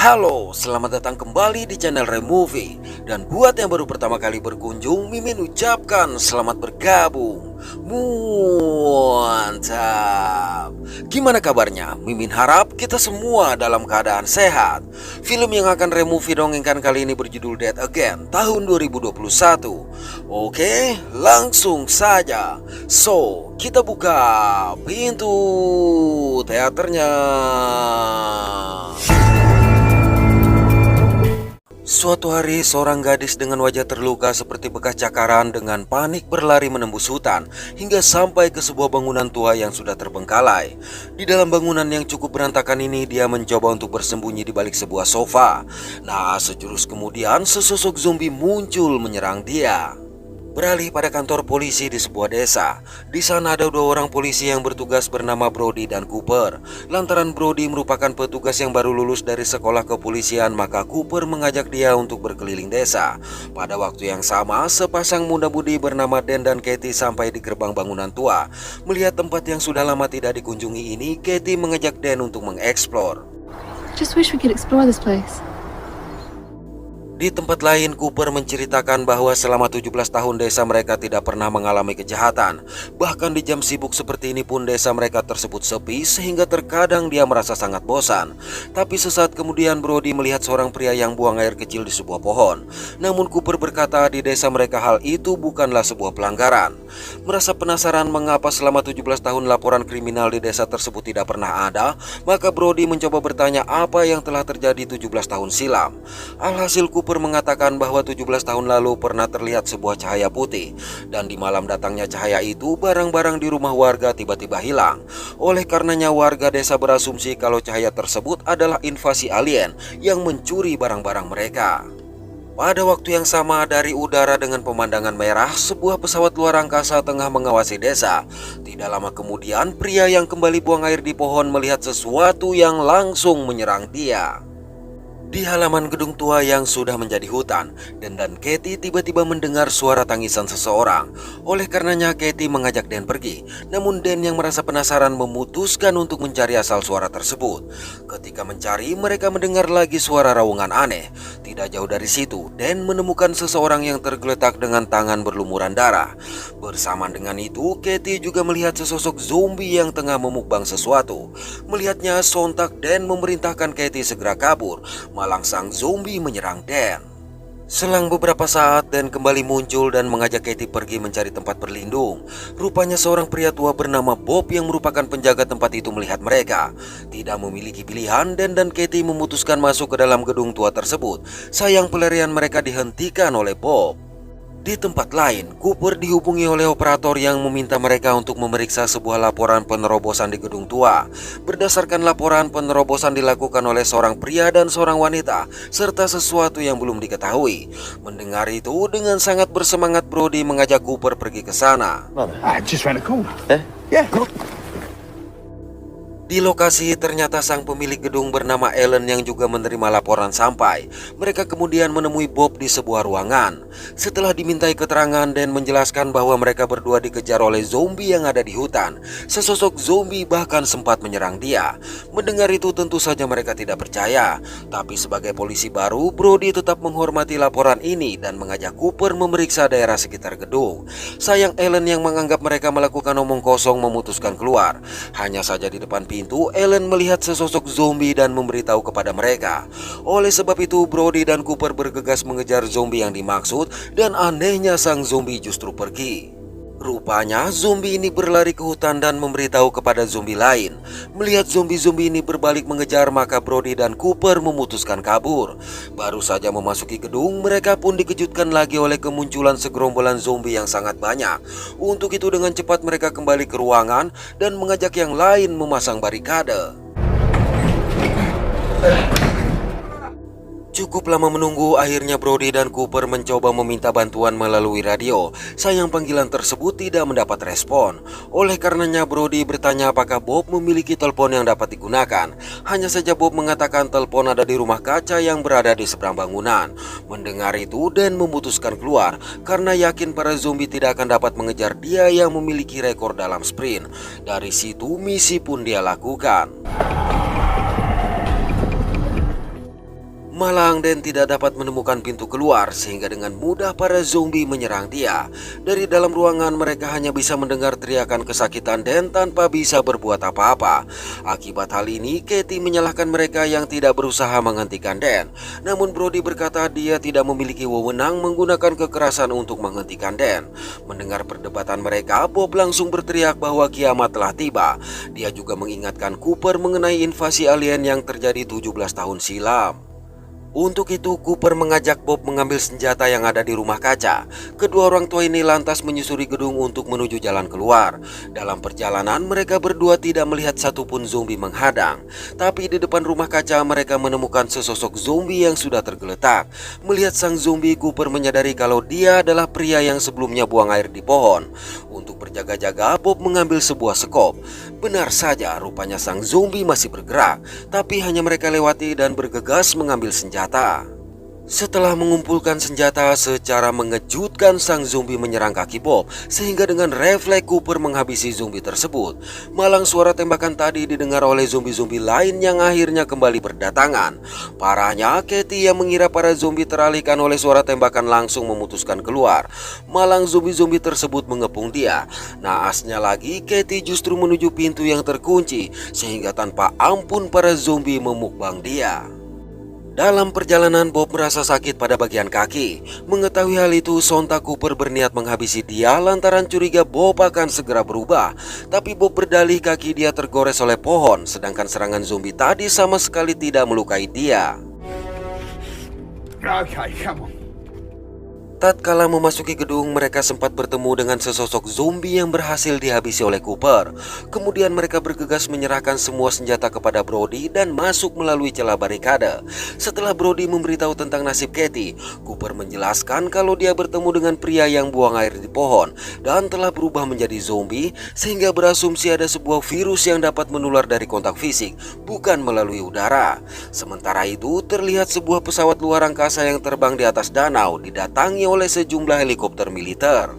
Halo, selamat datang kembali di channel Removie. Dan buat yang baru pertama kali berkunjung, Mimin ucapkan selamat bergabung. Mantap. Gimana kabarnya? Mimin harap kita semua dalam keadaan sehat. Film yang akan Removie dongengkan kali ini berjudul Dead Again tahun 2021. Oke, langsung saja. So, kita buka pintu teaternya. Suatu hari, seorang gadis dengan wajah terluka seperti bekas cakaran dengan panik berlari menembus hutan hingga sampai ke sebuah bangunan tua yang sudah terbengkalai. Di dalam bangunan yang cukup berantakan ini, dia mencoba untuk bersembunyi di balik sebuah sofa. Nah, sejurus kemudian sesosok zombie muncul menyerang dia. Beralih pada kantor polisi di sebuah desa. Di sana ada dua orang polisi yang bertugas bernama Brody dan Cooper. Lantaran Brody merupakan petugas yang baru lulus dari sekolah kepolisian, maka Cooper mengajak dia untuk berkeliling desa. Pada waktu yang sama, sepasang muda-mudi bernama Dan dan Katie sampai di gerbang bangunan tua. Melihat tempat yang sudah lama tidak dikunjungi ini, Katie mengajak Dan untuk mengeksplor. Just wish we could explore this place. Di tempat lain, Cooper menceritakan bahwa selama 17 tahun desa mereka tidak pernah mengalami kejahatan. Bahkan di jam sibuk seperti ini pun desa mereka tersebut sepi sehingga terkadang dia merasa sangat bosan. Tapi sesaat kemudian Brody melihat seorang pria yang buang air kecil di sebuah pohon. Namun Cooper berkata di desa mereka hal itu bukanlah sebuah pelanggaran. Merasa penasaran mengapa selama 17 tahun laporan kriminal di desa tersebut tidak pernah ada, maka Brody mencoba bertanya apa yang telah terjadi 17 tahun silam. Alhasil Cooper mengatakan bahwa 17 tahun lalu pernah terlihat sebuah cahaya putih. Dan di malam datangnya cahaya itu, barang-barang di rumah warga tiba-tiba hilang. Oleh karenanya warga desa berasumsi kalau cahaya tersebut adalah invasi alien yang mencuri barang-barang mereka. Pada waktu yang sama, dari udara dengan pemandangan merah, sebuah pesawat luar angkasa tengah mengawasi desa. Tidak lama kemudian, pria yang kembali buang air di pohon melihat sesuatu yang langsung menyerang dia. Di halaman gedung tua yang sudah menjadi hutan, Dan dan Katie tiba-tiba mendengar suara tangisan seseorang. Oleh karenanya Katie mengajak Dan pergi. Namun Dan yang merasa penasaran memutuskan untuk mencari asal suara tersebut. Ketika mencari, mereka mendengar lagi suara raungan aneh. Tidak jauh dari situ, Dan menemukan seseorang yang tergeletak dengan tangan berlumuran darah. Bersamaan dengan itu, Katie juga melihat sesosok zombie yang tengah memukbang sesuatu. Melihatnya, sontak Dan memerintahkan Katie segera kabur. Malang sang zombie menyerang Dan. Selang beberapa saat, Dan kembali muncul dan mengajak Katie pergi mencari tempat berlindung. Rupanya seorang pria tua bernama Bob yang merupakan penjaga tempat itu melihat mereka. Tidak memiliki pilihan, Dan dan Katie memutuskan masuk ke dalam gedung tua tersebut. Sayang pelarian mereka dihentikan oleh Bob. Di tempat lain, Cooper dihubungi oleh operator yang meminta mereka untuk memeriksa sebuah laporan penerobosan di gedung tua. Berdasarkan laporan, penerobosan dilakukan oleh seorang pria dan seorang wanita, serta sesuatu yang belum diketahui. Mendengar itu, dengan sangat bersemangat Brody mengajak Cooper pergi ke sana. I just ran a corner. Yeah. Di lokasi ternyata sang pemilik gedung bernama Ellen yang juga menerima laporan sampai. Mereka kemudian menemui Bob di sebuah ruangan. Setelah dimintai keterangan dan menjelaskan bahwa mereka berdua dikejar oleh zombie yang ada di hutan, sesosok zombie bahkan sempat menyerang dia. Mendengar itu tentu saja mereka tidak percaya. Tapi sebagai polisi baru, Brody tetap menghormati laporan ini dan mengajak Cooper memeriksa daerah sekitar gedung. Sayang Ellen yang menganggap mereka melakukan omong kosong memutuskan keluar. Hanya saja di depan pintu, Ellen melihat sesosok zombie dan memberitahu kepada mereka. Oleh sebab itu, Brody dan Cooper bergegas mengejar zombie yang dimaksud, dan anehnya sang zombie justru pergi. Rupanya zombie ini berlari ke hutan dan memberitahu kepada zombie lain. Melihat zombie-zombie ini berbalik mengejar, maka Brody dan Cooper memutuskan kabur. Baru saja memasuki gedung, mereka pun dikejutkan lagi oleh kemunculan segerombolan zombie yang sangat banyak. Untuk itu dengan cepat mereka kembali ke ruangan dan mengajak yang lain memasang barikade. Cukup lama menunggu, akhirnya Brody dan Cooper mencoba meminta bantuan melalui radio. Sayang panggilan tersebut tidak mendapat respon. Oleh karenanya Brody bertanya apakah Bob memiliki telepon yang dapat digunakan. Hanya saja Bob mengatakan telepon ada di rumah kaca yang berada di seberang bangunan. Mendengar itu, Dan memutuskan keluar karena yakin para zombie tidak akan dapat mengejar dia yang memiliki rekor dalam sprint. Dari situ misi pun dia lakukan. Malang Dan tidak dapat menemukan pintu keluar sehingga dengan mudah para zombie menyerang dia. Dari dalam ruangan mereka hanya bisa mendengar teriakan kesakitan Dan tanpa bisa berbuat apa-apa. Akibat hal ini, Katie menyalahkan mereka yang tidak berusaha menghentikan Dan. Namun Brody berkata dia tidak memiliki wewenang menggunakan kekerasan untuk menghentikan Dan. Mendengar perdebatan mereka, Bob langsung berteriak bahwa kiamat telah tiba. Dia juga mengingatkan Cooper mengenai invasi alien yang terjadi 17 tahun silam. Untuk itu Cooper mengajak Bob mengambil senjata yang ada di rumah kaca. Kedua orang tua ini lantas menyusuri gedung untuk menuju jalan keluar. Dalam perjalanan mereka berdua tidak melihat satupun zombie menghadang. Tapi di depan rumah kaca mereka menemukan sesosok zombie yang sudah tergeletak. Melihat sang zombie, Cooper menyadari kalau dia adalah pria yang sebelumnya buang air di pohon. Untuk berjaga-jaga, Bob mengambil sebuah sekop. Benar saja, rupanya sang zombie masih bergerak. Tapi hanya mereka lewati dan bergegas mengambil senjata. Setelah mengumpulkan senjata, secara mengejutkan sang zombie menyerang kaki Bob, sehingga dengan refleks Cooper menghabisi zombie tersebut. Malang suara tembakan tadi didengar oleh zombie-zombie lain yang akhirnya kembali berdatangan. Parahnya, Katie yang mengira para zombie teralihkan oleh suara tembakan langsung memutuskan keluar. Malang zombie-zombie tersebut mengepung dia. Naasnya lagi, Katie justru menuju pintu yang terkunci, sehingga tanpa ampun para zombie memukbang dia. Dalam perjalanan Bob merasa sakit pada bagian kaki. Mengetahui hal itu, sontak Cooper berniat menghabisi dia lantaran curiga Bob akan segera berubah. Tapi Bob berdalih kaki dia tergores oleh pohon, sedangkan serangan zombie tadi sama sekali tidak melukai dia. Okay, come on. Tatkala memasuki gedung, mereka sempat bertemu dengan sesosok zombie yang berhasil dihabisi oleh Cooper. Kemudian mereka bergegas menyerahkan semua senjata kepada Brody dan masuk melalui celah barikade. Setelah Brody memberitahu tentang nasib Katie, Cooper menjelaskan kalau dia bertemu dengan pria yang buang air di pohon dan telah berubah menjadi zombie, sehingga berasumsi ada sebuah virus yang dapat menular dari kontak fisik, bukan melalui udara. Sementara itu, terlihat sebuah pesawat luar angkasa yang terbang di atas danau didatangi oleh sejumlah helikopter militer.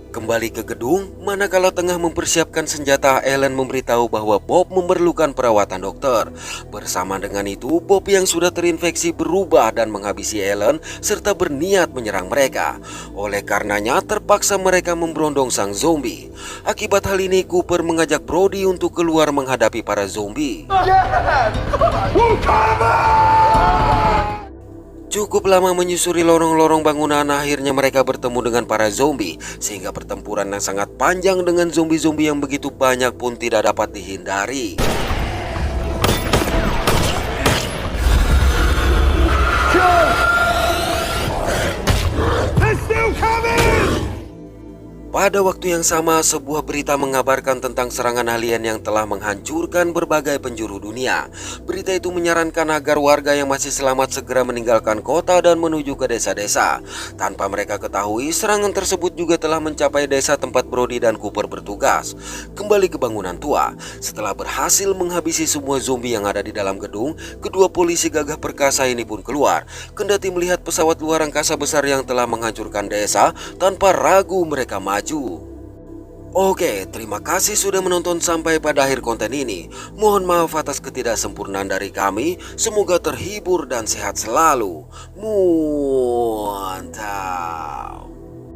Kembali ke gedung, manakala tengah mempersiapkan senjata, Ellen memberitahu bahwa Bob memerlukan perawatan dokter. Bersama dengan itu, Bob yang sudah terinfeksi berubah dan menghabisi Ellen serta berniat menyerang mereka. Oleh karenanya, terpaksa mereka memberondong sang zombie. Akibat hal ini, Cooper mengajak Brody untuk keluar menghadapi para zombie. Cukup lama menyusuri lorong-lorong bangunan, akhirnya mereka bertemu dengan para zombie, sehingga pertempuran yang sangat panjang dengan zombie-zombie yang begitu banyak pun tidak dapat dihindari. They're still coming! Pada waktu yang sama, sebuah berita mengabarkan tentang serangan alien yang telah menghancurkan berbagai penjuru dunia. Berita itu menyarankan agar warga yang masih selamat segera meninggalkan kota dan menuju ke desa-desa. Tanpa mereka ketahui, serangan tersebut juga telah mencapai desa tempat Brody dan Cooper bertugas. Kembali ke bangunan tua, setelah berhasil menghabisi semua zombie yang ada di dalam gedung, kedua polisi gagah perkasa ini pun keluar. Kendati melihat pesawat luar angkasa besar yang telah menghancurkan desa, tanpa ragu mereka maju. Oke, terima kasih sudah menonton sampai pada akhir konten ini. Mohon maaf atas ketidaksempurnaan dari kami. Semoga terhibur dan sehat selalu. Mantap.